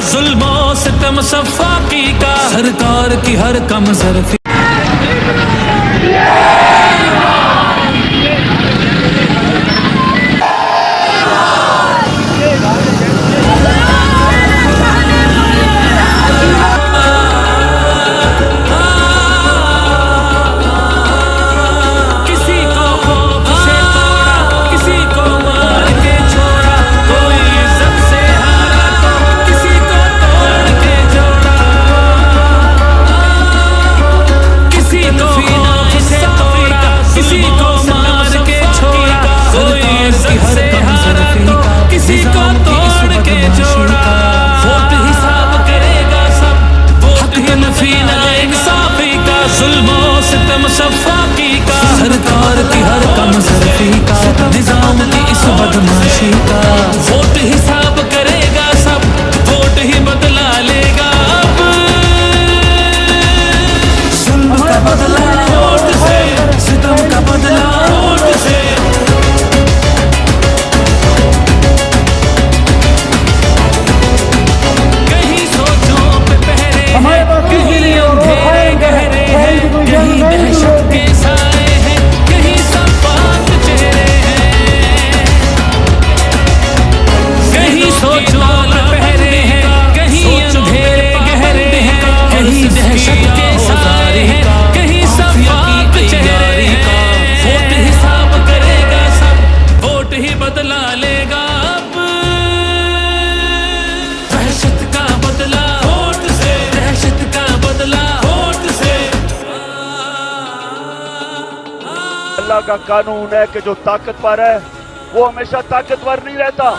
जुल्मों सितम सफाकी का सरकार की हर कम ज़रफ़ी सफाकी का सरकार की हर कम ज़रफ़ी का निज़ाम की इस बदमाशी का वोट हिसाब करेगा सब वोट ही बदला लेगा अब जुल्म का बदला वोट से सितम का बदला वोट से कहीं सोचों पे पहरे हैं कहीं अंधेरे गहरे हैं कहीं दहशत के साए हैं कहीं सपाट चेहरे हैं कहीं सोचों पे पहरे हैं कहीं अंधेरे गहरे हैं कहीं दहशत के साए हैं कहीं सपाट चेहरे हैं वोट हिसाब करेगा सब वोट ही बदला लेगा अब दहशत का बदला वोट से दहशत का बदला वोट से अल्लाह का कानून है कि जो ताकतवर है वो हमेशा ताकतवर नहीं रहता।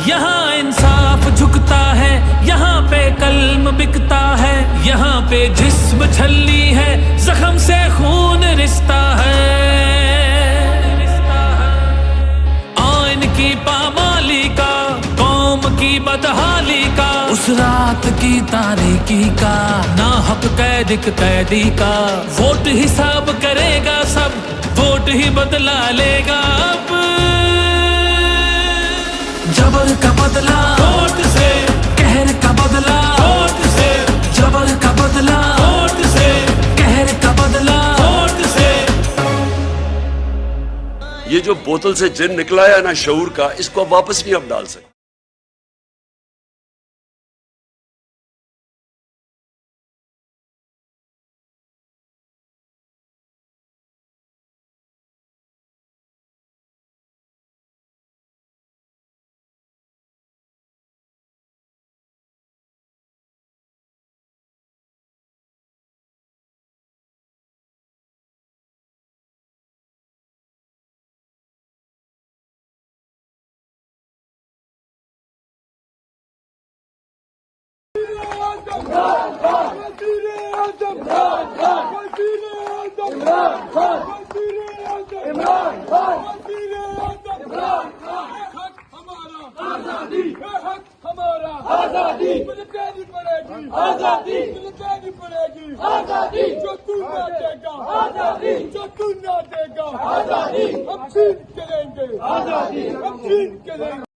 यहाँ इंसाफ झुकता है यहाँ पे कल्म बिकता है यहाँ पे जिस्म छलनी है जख्म से खून रिश्ता है आइन की पामाली का कौम की बदहाली का उस रात की तारीकी का ना हक कैदी का वोट हिसाब करेगा सब वोट ही बदला लेगा अब जबर का बदला वोट से कहर का बदला वोट से जबर का बदला वोट से कहर का बदला वोट से ये जो बोतल से जिन निकला है ना शऊर का, इसको वापस नहीं अब डाल सकते। जो तू ना देगा आजादी, जो तू ना देगा आजादी, हम छीन के लेंगे आजादी, हम छीन के लेंगे।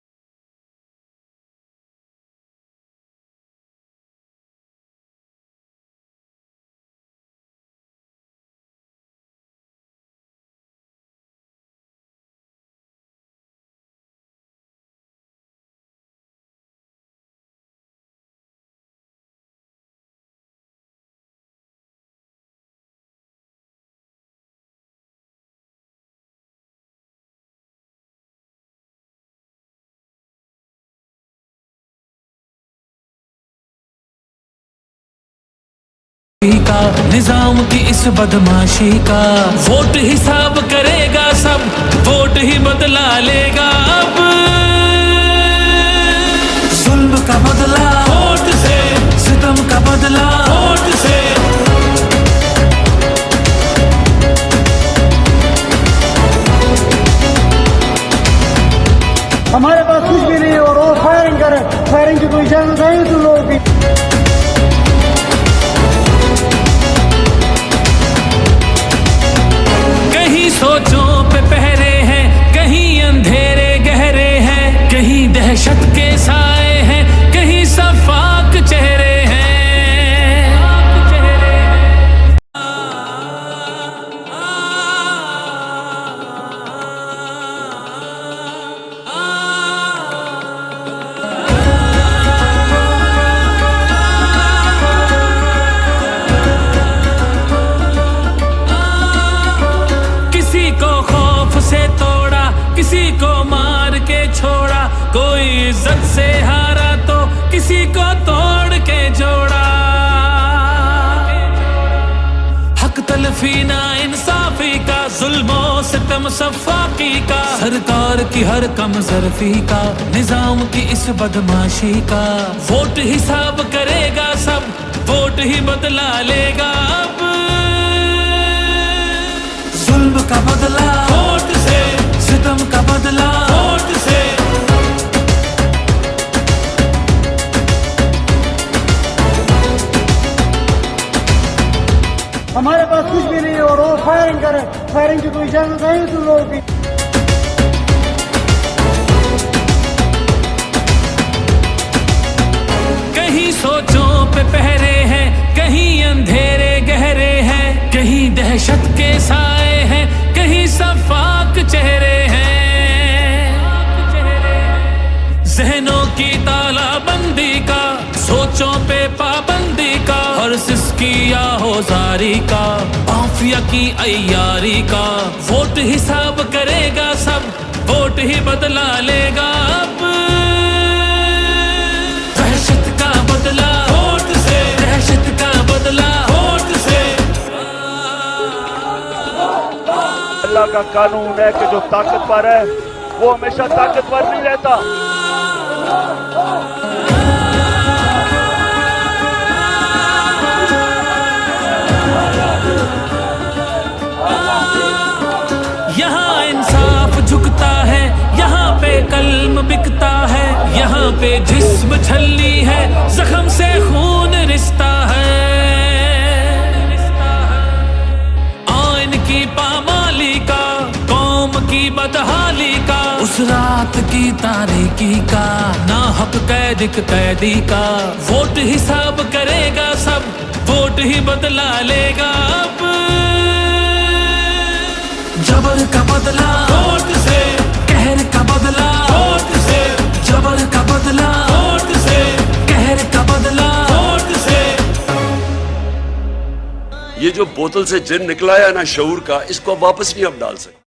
का निजाम की इस बदमाशी का वोट हिसाब करेगा सब, वोट ही बदला लेगा अब। जुल्म का बदला वोट से, सितम का बदला वोट से। हमारे पास कुछ भी नहीं और वो फायरिंग करे, फायरिंग की कोई इजाजत है तुम लोगों की? कहीं सोचों पे पहरे हैं, कहीं अंधेरे गहरे हैं, कहीं दहशत के साए हैं, कहीं सफाक चेहरे हैं। किसी को खौफ से तोड़ा, किसी को मार के छोड़ा, कोई इज्जत से हारा तो किसी को तोड़ के जोड़ा। हक तलफी ना इंसाफी का, जुल्मो सितम सफाकी का, सरकार की हर कम ज़र्फी का, निजाम की इस बदमाशी का वोट हिसाब करेगा सब, वोट ही बदला लेगा अब। जुल्म का बदला वोट से, सितम का बदला वोट से। हमारे पास कुछ भी नहीं और वो फायरिंग करे, फायरिंग की कोई इजाजत है तुम लोगों की? कहीं सोचों पे पहरे हैं, कहीं अंधेरे गहरे हैं, कहीं दहशत के साए हैं, कहीं सफाक चेहरे हैं। जहनों की तालाबंदी का, सोचों पे पाबंदी का, हर सिसकी आहोजारी का, माफिया की अय्यारी का वोट हिसाब करेगा सब, वोट ही बदला लेगा अब। दहशत का बदला वोट से, दहशत का बदला वोट से। अल्लाह का कानून है कि जो ताकतवर है वो हमेशा ताकतवर नहीं रहता। यहाँ इंसाफ झुकता है, यहाँ पे कल्म बिकता है, यहाँ पे जिस्म छलनी है, जख्म से खून रिश्ता है। आइन की पामाली का, कौम की बदहाली का, उस रात की तारीकी का, ना हक कैदी का वोट हिसाब करेगा सब, वोट ही बदला लेगा अब। जबर का बदला वोट से, कहर का बदला वोट से, जबर का बदला वोट से, कहर का बदला वोट से। ये जो बोतल से जिन निकला है ना शऊर का, इसको आप वापस नहीं अब डाल सकते।